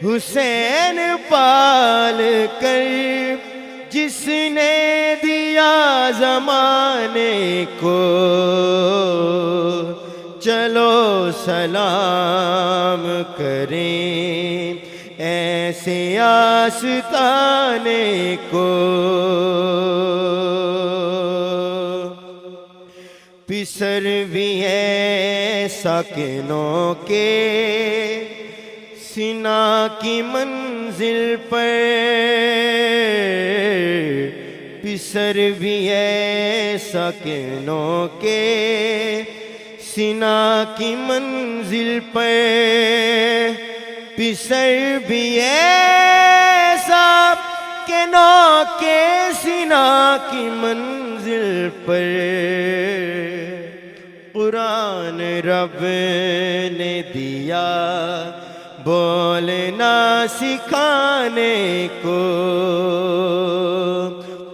حسین پال کر جس نے دیا زمانے کو، چلو سلام کریں ایسے آستانے کو۔ پسر بھی ہے ساکنوں کے سینا کی منزل پر، پسر بھی ہے ساکنوں کے سینا کی منزل پر، پسر بھی ہے ساکنوں کے سینا کی منزل پر۔ قرآن رب نے دیا بولنا سکھانے کو،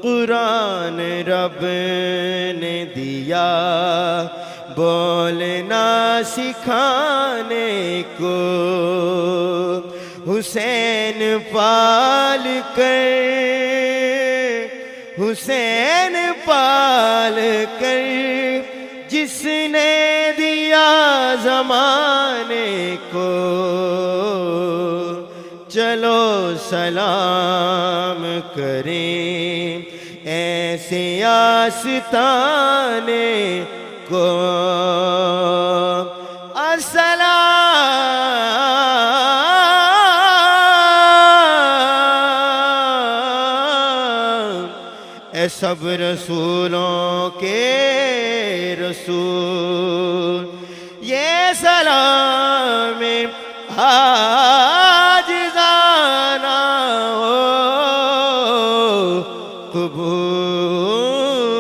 قرآن رب نے دیا بولنا سکھانے کو۔ حسین پال کر، حسین پال کر جس نے دیا زمانے کو، چلو سلام کریں ایسے آستانے کو۔ السلام اے سب رسولوں کے رسول، یہ سلام عاجزانہ ہو قبول۔